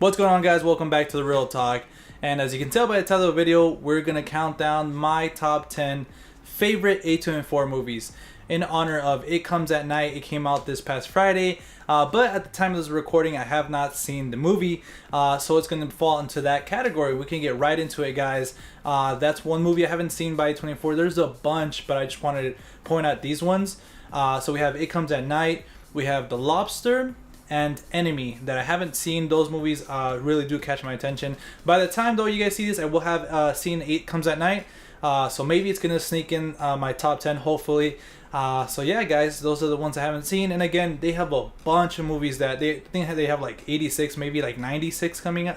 What's going on, guys? Welcome back to the Real Talk. And as you can tell by the title of the video, we're going to count down my top 10 favorite A24 movies in honor of It Comes at Night. It came out this past Friday, but at the time of this recording, I have not seen the movie, so it's going to fall into that category. We can get right into it, guys. That's one movie I haven't seen by A24. There's a bunch, but I just wanted to point out these ones. So we have It Comes at Night, we have The Lobster, and Enemy that I haven't seen. Those movies really do catch my attention. By the time though you guys see this, I will have seen It Comes at Night, so maybe it's gonna sneak in my top 10 hopefully. So yeah, guys, those are the ones I haven't seen. And again, they have a bunch of movies that they think they have like 86, maybe like 96 coming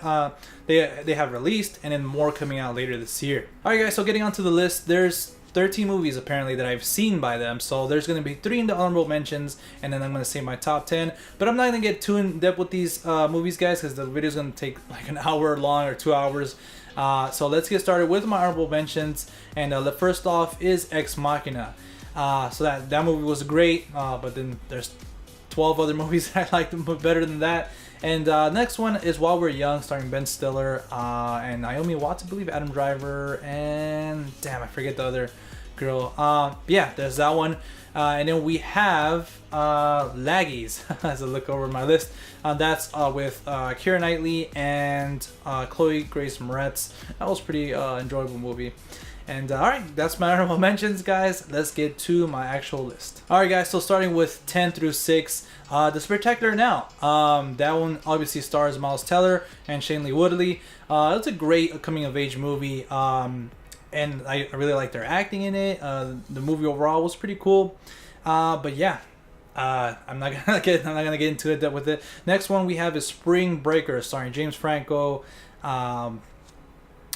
they have released, and then more coming out later this year. Alright guys, so getting onto the list, there's 13 movies apparently that I've seen by them. So there's going to be 3 in the honorable mentions, and then I'm going to say my top 10. But I'm not going to get too in depth with these movies, guys, because the video is going to take like an hour long or 2 hours. So let's get started with my honorable mentions. And the first off is Ex Machina. So that movie was great, but then there's 12 other movies that I liked better than that. And next one is While We're Young, starring Ben Stiller and Naomi Watts, I believe, Adam Driver, and damn, I forget the other girl. Yeah, there's that one. And then we have Laggies as I look over my list. That's with Keira Knightley and Chloe Grace Moretz. That was pretty enjoyable movie. And alright, that's my honorable mentions, guys. Let's get to my actual list. Alright guys, so starting with 10 through 6, The Spectacular Now. That one obviously stars Miles Teller and Shailene Woodley. It's a great coming of age movie, and I really like their acting in it. The movie overall was pretty cool. But yeah, I'm not gonna get into it with it. Next one we have is Spring Breakers, starring James Franco,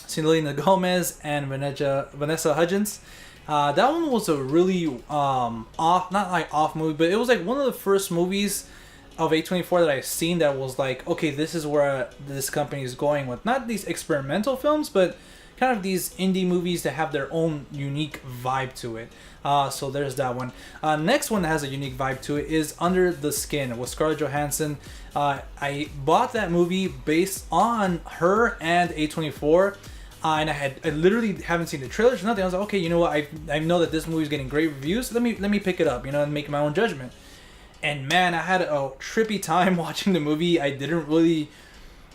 Selena Gomez, and Vanessa Hudgens. That one was a really off movie, but it was like one of the first movies of A24 that I've seen that was like, okay, this is where this company is going with not these experimental films, but kind of these indie movies that have their own unique vibe to it. So there's that one. Next one that has a unique vibe to it is Under the Skin with Scarlett Johansson. I bought that movie based on her and A24. And I literally haven't seen the trailers or nothing. I was like, okay, you know what? I know that this movie is getting great reviews. Let me pick it up, you know, and make my own judgment. And man, I had a trippy time watching the movie. I didn't really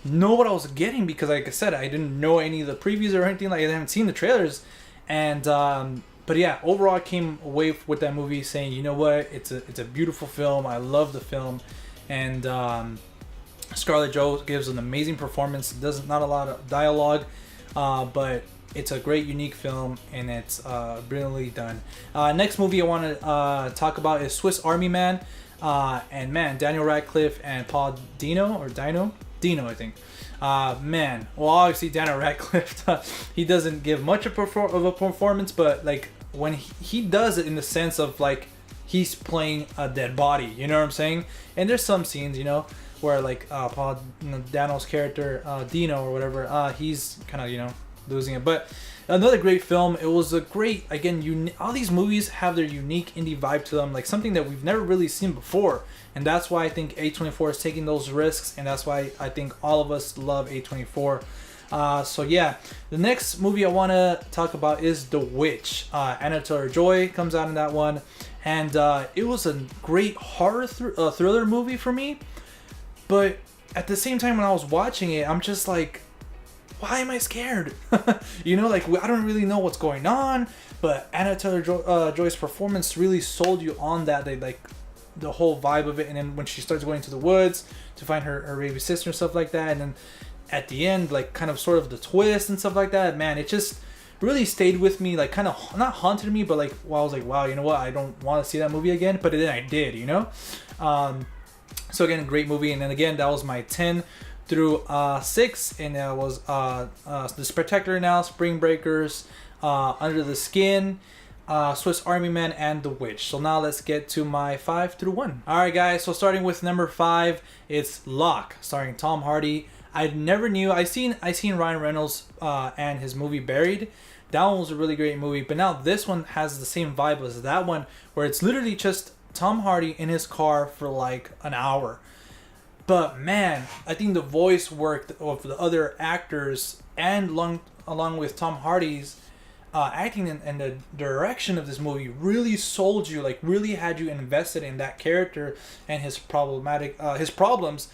know what I was getting because, like I said, I didn't know any of the previews or anything. Like I haven't seen the trailers. And but yeah, overall, I came away with that movie saying, you know what? It's a beautiful film. I love the film, and Scarlett Jo gives an amazing performance. Does not a lot of dialogue. But it's a great, unique film, and it's brilliantly done. Next movie I want to talk about is Swiss Army Man. And man, Daniel Radcliffe and Paul Dino, I think. Man, well, obviously Daniel Radcliffe, he doesn't give much of a performance, but like when he does it in the sense of like he's playing a dead body, you know what I'm saying? And there's some scenes, you know, where like Daniel's character, Dino or whatever, he's kind of, you know, losing it. But another great film. It was a great, again, all these movies have their unique indie vibe to them, like something that we've never really seen before. And that's why I think A24 is taking those risks, and that's why I think all of us love A24. So yeah, the next movie I want to talk about is The Witch. Anna Taylor-Joy comes out in that one, and it was a great horror thriller movie for me. But at the same time, when I was watching it, I'm just like, why am I scared? You know, like, I don't really know what's going on. But Anna Taylor-Joy's performance really sold you on that. They like the whole vibe of it. And then when she starts going to the woods to find her baby sister and stuff like that, and then at the end, like kind of sort of the twist and stuff like that, man, it just really stayed with me. Like kind of not haunted me, but like, well, I was like, wow, you know what? I don't want to see that movie again. But then I did, you know. So again, a great movie. And then again, that was my 10 through 6, and that was The Spectacular Now, Spring Breakers, Under the Skin, Swiss Army Man, and The Witch. So now let's get to my 5 through 1. Alright guys, so starting with number 5, it's Locke, starring Tom Hardy. I never knew, I seen Ryan Reynolds and his movie Buried. That one was a really great movie, but now this one has the same vibe as that one, where it's literally just Tom Hardy in his car for like an hour. But man, I think the voice work of the other actors and along with Tom Hardy's acting and the direction of this movie really sold you, like really had you invested in that character and his problems,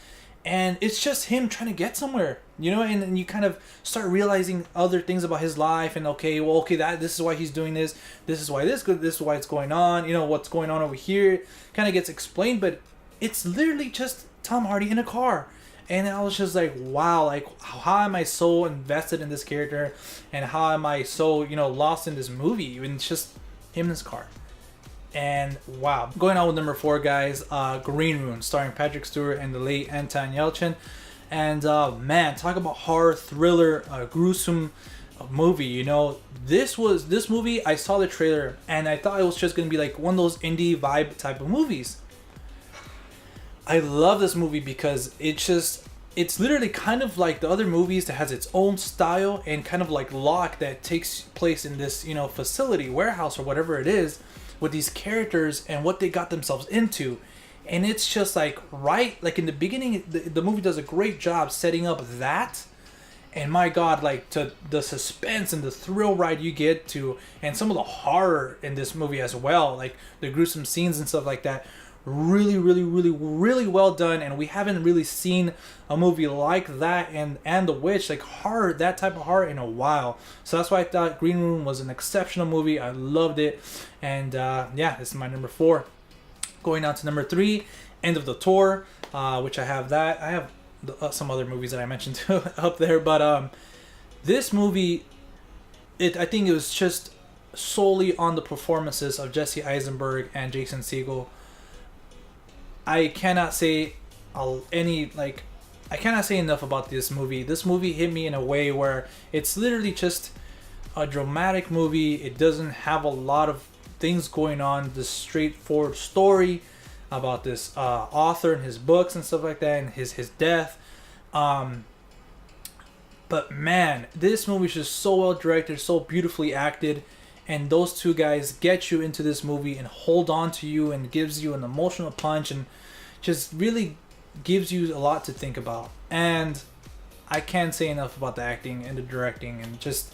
and it's just him trying to get somewhere, and you kind of start realizing other things about his life, and okay, that this is why he's doing this is why this is why it's going on, what's going on over here kind of gets explained, but it's literally just Tom Hardy in a car. And I was just like, wow, like how am I so invested in this character, and how am I so lost in this movie? And it's just him in his car. And wow, going on with number 4, guys, Green Room, starring Patrick Stewart and the late Anton Yelchin. And man, talk about horror thriller, gruesome movie. This movie. I saw the trailer and I thought it was just gonna be like one of those indie vibe type of movies. I love this movie because it's literally kind of like the other movies that has its own style, and kind of like Locke that takes place in this, facility, warehouse, or whatever it is, with these characters and what they got themselves into. And it's just like, right, like in the beginning, the movie does a great job setting up that. And my God, like to the suspense and the thrill ride you get to, and some of the horror in this movie as well, like the gruesome scenes and stuff like that. Really, really, really, really well done, and we haven't really seen a movie like that and The Witch, like horror, that type of horror, in a while. So that's why I thought Green Room was an exceptional movie. I loved it, and this is my number 4. Going on to number 3, End of the Tour, which I have that. I have some other movies that I mentioned too up there, but this movie, I think it was just solely on the performances of Jesse Eisenberg and Jason Segel. I cannot say enough about this movie. This movie hit me in a way where it's literally just a dramatic movie. It doesn't have a lot of things going on. This straightforward story about this author and his books and stuff like that, and his death. But man, this movie is just so well directed, so beautifully acted. And those two guys get you into this movie and hold on to you and gives you an emotional punch and just really gives you a lot to think about. And I can't say enough about the acting and the directing and just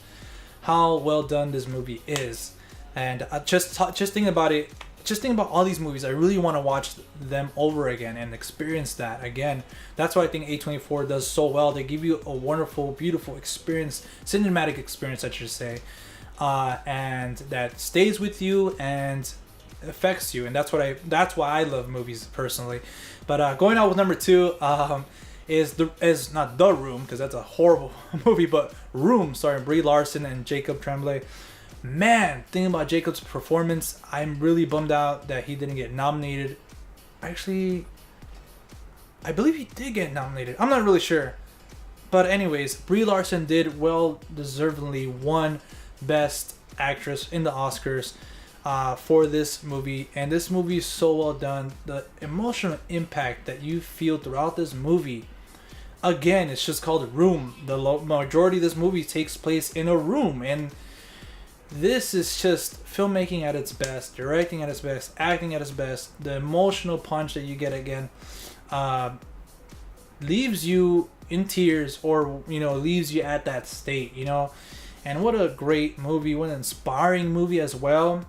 how well done this movie is. And just thinking about it, just thinking about all these movies, I really want to watch them over again and experience that again. That's what I think A24 does so well. They give you a wonderful, beautiful experience, cinematic experience, I should say. And that stays with you and affects you, and that's why I love movies personally. But going on with number 2 is not The Room, because that's a horrible movie, but Room, starring Brie Larson and Jacob Tremblay. Man, thinking about Jacob's performance, I'm really bummed out that he didn't get nominated. Actually, I believe he did get nominated. I'm not really sure, but anyways, Brie Larson did well deservedly won Best Actress in the Oscars for this movie, and this movie is so well done. The emotional impact that you feel throughout this movie, again, it's just called Room. The majority of this movie takes place in a room, and this is just filmmaking at its best, directing at its best, acting at its best. The emotional punch that you get again leaves you in tears, or leaves you at that state, And what a great movie, what an inspiring movie as well.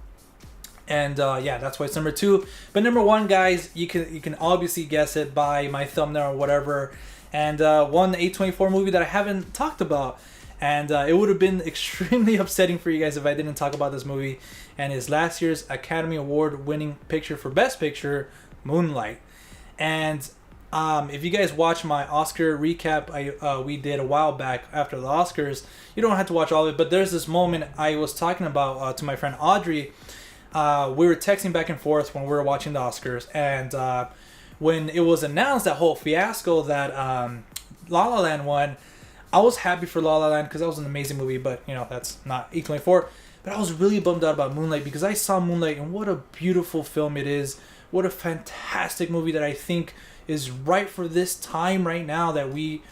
And that's why it's number 2. But number 1, guys, you can obviously guess it by my thumbnail or whatever. And one A24 movie that I haven't talked about. And it would have been extremely upsetting for you guys if I didn't talk about this movie. And it's last year's Academy Award winning picture for Best Picture, Moonlight. And if you guys watch my Oscar recap we did a while back after the Oscars, you don't have to watch all of it, but there's this moment I was talking about to my friend Audrey. We were texting back and forth when we were watching the Oscars, and when it was announced, that whole fiasco that La La Land won, I was happy for La La Land because that was an amazing movie, but that's not A24. But I was really bummed out about Moonlight because I saw Moonlight, and what a beautiful film it is. What a fantastic movie that I think is right for this time right now that we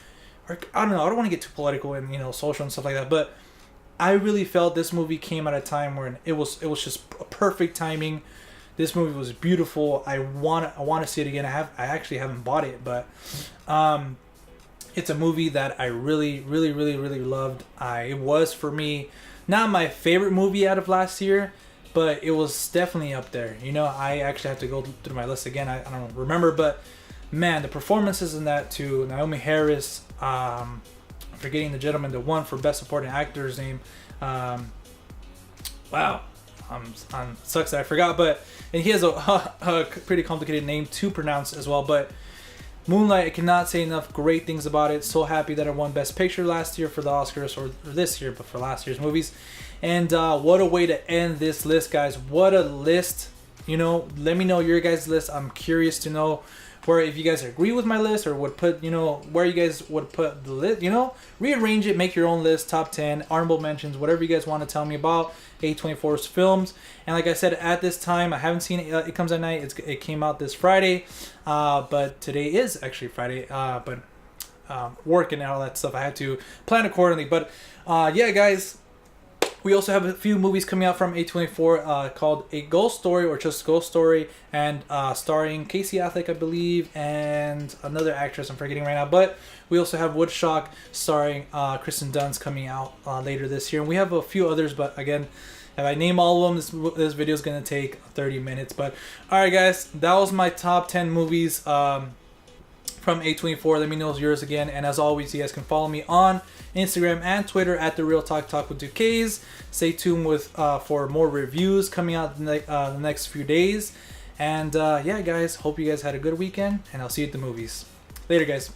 are. I don't know, I don't want to get too political and social and stuff like that, but I really felt this movie came at a time where it was just a perfect timing This movie was beautiful. I want to see it again. I actually haven't bought it, but it's a movie that I really loved. It was, for me, not my favorite movie out of last year, but it was definitely up there. You know, I actually have to go through my list again. I don't remember, but man, the performances in that too. Naomi Harris, I'm forgetting the gentleman that won for Best Supporting Actor's name. Wow. Sucks that I forgot, but and he has a pretty complicated name to pronounce as well. But Moonlight, I cannot say enough great things about it. So happy that it won Best Picture last year for the Oscars, or this year, but for last year's movies. And what a way to end this list, guys. What a list. You know, let me know your guys' list. I'm curious to know where, if you guys agree with my list, or would put, you know, where you guys would put the list, you know, rearrange it, make your own list, top 10, honorable mentions, whatever you guys want to tell me about A24's films. And like I said, at this time, I haven't seen it. It comes at night. It came out this Friday, but today is actually Friday, but working and all that stuff, I had to plan accordingly. But yeah, guys, we also have a few movies coming out from A24 called A Ghost Story, or just Ghost Story, and starring Casey Affleck, I believe, and another actress I'm forgetting right now. But we also have Woodstock starring Kristen Dunst coming out later this year. And we have a few others, but again, if I name all of them, this video is going to take 30 minutes. But alright, guys, that was my top 10 movies from A24. Let me know yours again. And as always, you guys can follow me on Instagram and Twitter at The Real Talk with 2Ks. Stay tuned with for more reviews coming out the next few days. And yeah, guys, hope you guys had a good weekend, and I'll see you at the movies. Later, guys.